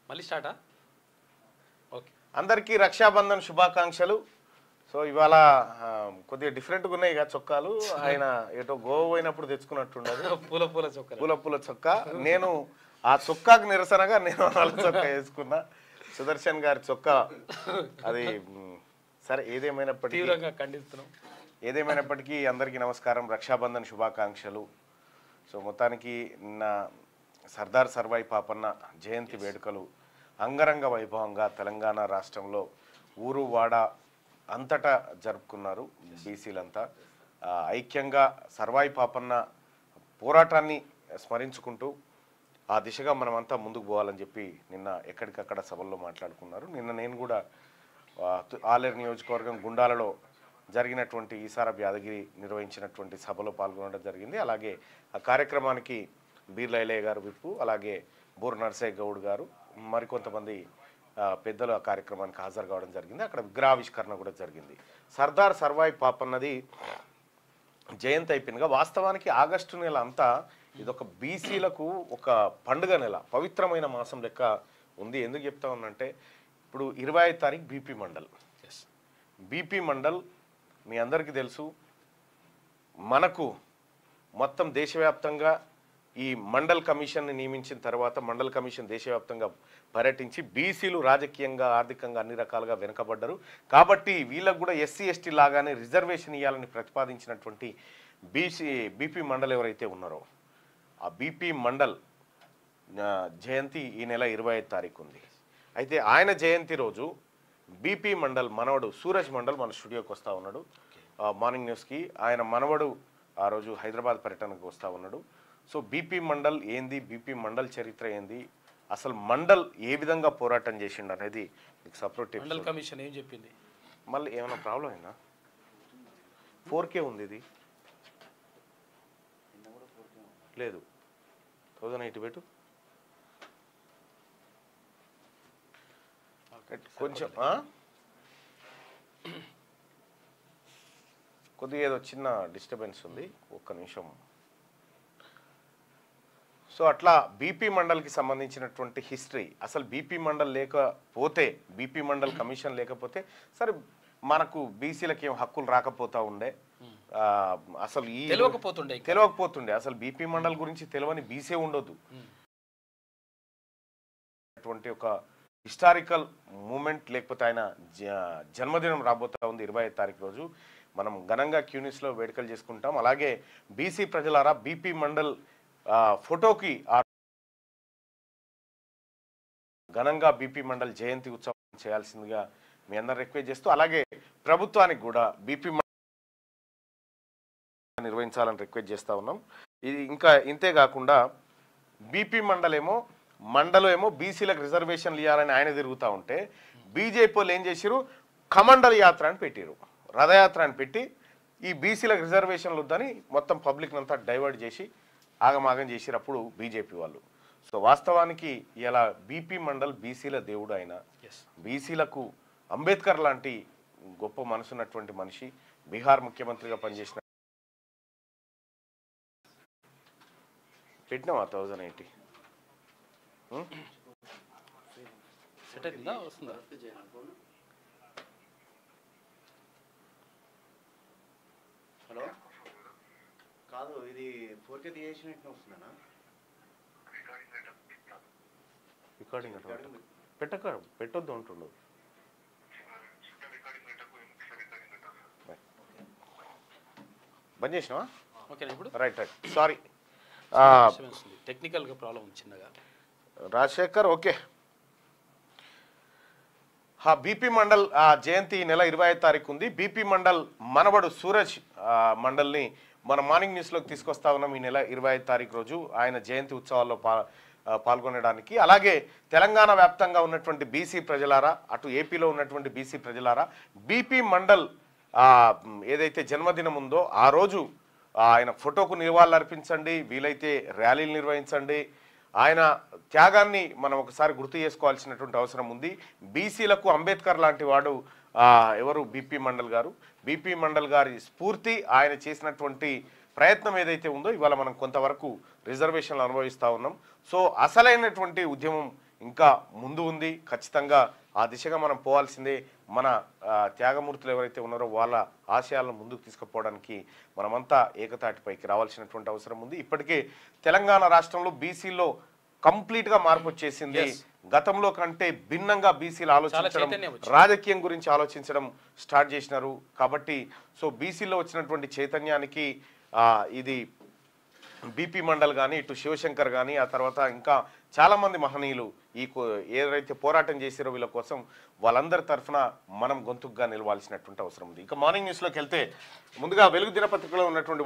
మళ్ళీ స్టార్టా? ఓకే, అందరికీ రక్షాబంధన్ శుభాకాంక్షలు. సో ఇవాళ కొద్దిగా డిఫరెంట్గా ఉన్నాయి ఇక చొక్కాలు. ఆయన ఏటో గోవా పోయినప్పుడు తెచ్చుకున్నట్టుండదు పూల చొక్కా. నేను ఆ చొక్కాకు నిరసనగా నేను వాళ్ళ చొక్కా వేసుకున్నా. సుదర్శన్ గారి చొక్కా అది సరే. ఏదేమైనప్పటికీ అందరికీ నమస్కారం, రక్షాబంధన్ శుభాకాంక్షలు. సో మొత్తానికి నిన్న సర్దార్ సర్వాయి పాపన్న జయంతి వేడుకలు అంగరంగ వైభవంగా తెలంగాణ రాష్ట్రంలో ఊరు వాడ అంతటా జరుపుకున్నారు. బీసీలంతా ఐక్యంగా సర్వాయి పాపన్న పోరాటాన్ని స్మరించుకుంటూ ఆ దిశగా మనమంతా ముందుకు పోవాలని చెప్పి నిన్న ఎక్కడికక్కడ సభల్లో మాట్లాడుకున్నారు. నిన్న నేను కూడా ఆలేరు నియోజకవర్గం గుండాలలో జరిగినటువంటి ఈసారబ్ యాదగిరి నిర్వహించినటువంటి సభలో పాల్గొనడం జరిగింది. అలాగే ఆ కార్యక్రమానికి బీర్ల ఎలయ్య గారు విప్పు, అలాగే బూర్ నర్సయ్య గౌడ్ గారు, మరికొంతమంది పెద్దలు ఆ కార్యక్రమానికి హాజరు కావడం జరిగింది. అక్కడ విగ్రహావిష్కరణ కూడా జరిగింది. సర్దార్ సర్వాయి పాపన్నది జయంతి అయిపోయిందిగా. వాస్తవానికి ఆగస్టు నెల అంతా ఇదొక బీసీలకు ఒక పండుగ నెల, పవిత్రమైన మాసం లెక్క ఉంది. ఎందుకు చెప్తా ఉన్నంటే ఇప్పుడు 25వ తారీఖు బీపీ మండల్. బీపీ మండల్ మీ అందరికీ తెలుసు. మనకు మొత్తం దేశవ్యాప్తంగా ఈ మండల్ కమిషన్ని నియమించిన తర్వాత మండల్ కమిషన్ దేశవ్యాప్తంగా పర్యటించి బీసీలు రాజకీయంగా ఆర్థికంగా అన్ని రకాలుగా వెనుకబడ్డారు. కాబట్టి వీళ్ళకు కూడా ఎస్సీ ఎస్టీ లాగానే రిజర్వేషన్ ఇవ్వాలని ప్రతిపాదించినటువంటి బీపీ మండల్ ఎవరైతే ఉన్నారో ఆ బీపీ మండల్ జయంతి ఈ నెల 25వ తారీఖు ఉంది. అయితే ఆయన జయంతి రోజు బీపీ మండల్ మనవడు సూరజ్ మండల్ మన స్టూడియోకి వస్తూ ఉన్నాడు మార్నింగ్ న్యూస్కి. ఆయన మనవడు ఆ రోజు హైదరాబాద్ పర్యటనకు వస్తూ ఉన్నాడు. సో బీపీ మండల్ ఏంది, బీపీ మండల్ చరిత్ర ఏంది, అసలు మండల్ ఏ విధంగా పోరాటం చేసిండు అనేది మీకు సపరేట్. మండల్ కమిషన్ ఏం చెప్పింది? మళ్ళీ ఏమైనా ప్రాబ్లం అయినా 4K ఉంది, ఇది లేదు 1080 పెట్టు కొంచెం కొద్దిగా ఏదో చిన్న డిస్టర్బెన్స్ ఉంది, ఒక్క నిమిషం. సో అట్లా బీపీ మండల్కి సంబంధించినటువంటి హిస్టరీ, అసలు బీపీ మండల్ లేకపోతే, బీపీ మండల్ కమిషన్ లేకపోతే సరే మనకు బీసీలకి ఏం హక్కులు రాకపోతా ఉండే, అసలు ఈ తెలియకపోతుండే. అసలు బీపీ మండల్ గురించి తెలియని బీసీ ఉండొద్దు. అటువంటి ఒక హిస్టారికల్ మూమెంట్, లేకపోతే ఆయన జన్మదినం రాబోతా ఉంది 25వ తారీఖు రోజు. మనం ఘనంగా క్యూనిస్లో వేడుకలు చేసుకుంటాం. అలాగే బీసీ ప్రజలారా బీపీ మండల్ ఫోటోకి ఘనంగా బీపీ మండల్ జయంతి ఉత్సవం చేయాల్సిందిగా మీ అందరు రిక్వెస్ట్ చేస్తూ, అలాగే ప్రభుత్వానికి కూడా బీపీ నిర్వహించాలని రిక్వెస్ట్ చేస్తూ ఉన్నాం. ఇది ఇంకా ఇంతే కాకుండా బీపీ మండలం ఏమో బీసీలకు రిజర్వేషన్లు ఇవ్వాలని ఆయన తిరుగుతూ ఉంటే బీజేపీ వాళ్ళు ఏం చేశారు, కమండల్ యాత్ర అని పెట్టారు, రథయాత్ర అని పెట్టి ఈ బీసీలకు రిజర్వేషన్లు వద్దని మొత్తం పబ్లిక్ అంతా డైవర్ట్ చేసి ఆగమాగం చేసినప్పుడు బీజేపీ వాళ్ళు. సో వాస్తవానికి ఇలా బీపీ మండల్ బీసీల దేవుడు, ఆయన బీసీలకు అంబేద్కర్ లాంటి గొప్ప మనసున్నటువంటి మనిషి. బీహార్ ముఖ్యమంత్రిగా పనిచేసిన పెట్టినావా 1080 హలో కాదు, ఇది 4K తీసేసినట్టు వస్తుందనా? రికార్డింగ్ పెట్టొద్దు అంటుండవు. బంద్ చేసినావా? రైట్ సారీ, టెక్నికల్గా ప్రాబ్లం చిన్నగా. రాజశేఖర్ ఓకే. బీపీ మండల్ జయంతి నెల 25వ తారీఖు ఉంది. బీపీ మండల్ మనవడు సూరజ్ మండల్ని మన మార్నింగ్ న్యూస్లోకి తీసుకొస్తా ఉన్నాం ఈ నెల 25వ తారీఖు రోజు ఆయన జయంతి ఉత్సవాల్లో పాల్గొనడానికి. అలాగే తెలంగాణ వ్యాప్తంగా ఉన్నటువంటి బీసీ ప్రజలారా, అటు ఏపీలో ఉన్నటువంటి బీసీ ప్రజలారా, బీపీ మండల్ ఏదైతే జన్మదినం ఉందో ఆ రోజు ఆయన ఫోటోకు నివాళులు అర్పించండి, వీలైతే ర్యాలీలు నిర్వహించండి. ఆయన త్యాగాన్ని మనం ఒకసారి గుర్తు చేసుకోవాల్సినటువంటి అవసరం ఉంది. బీసీలకు అంబేద్కర్ లాంటి వాడు ఎవరు, బీపీ మండల్ గారు. బీపీ మండల్ గారి స్ఫూర్తి, ఆయన చేసినటువంటి ప్రయత్నం ఏదైతే ఉందో ఇవాళ మనం కొంతవరకు రిజర్వేషన్లు అనుభవిస్తూ ఉన్నాం. సో అసలైనటువంటి ఉద్యమం ఇంకా ముందు ఉంది. ఖచ్చితంగా ఆ దిశగా మనం పోవాల్సిందే. మన త్యాగమూర్తులు ఎవరైతే ఉన్నారో వాళ్ళ ఆశయాలను ముందుకు తీసుకుపోవడానికి మనమంతా ఏకతాటిపైకి రావాల్సినటువంటి అవసరం ఉంది. ఇప్పటికే తెలంగాణ రాష్ట్రంలో బీసీలో కంప్లీట్గా మార్పు వచ్చేసింది. గతంలో కంటే భిన్నంగా బీసీలు ఆలోచించడం, రాజకీయం గురించి ఆలోచించడం స్టార్ట్ చేసినారు. కాబట్టి సో బీసీలో వచ్చినటువంటి చైతన్యానికి ఇది బీపీ మండల్ కానీ, ఇటు శివశంకర్ కానీ, ఆ తర్వాత ఇంకా చాలామంది మహనీయులు ఏదైతే పోరాటం చేసారో వీళ్ళ కోసం వాళ్ళందరి తరఫున మనం గొంతుకుగా నిలవాల్సినటువంటి అవసరం ఉంది. ఇక మార్నింగ్ న్యూస్లోకి వెళ్తే ముందుగా వెలుగు దినపత్రికలో ఉన్నటువంటి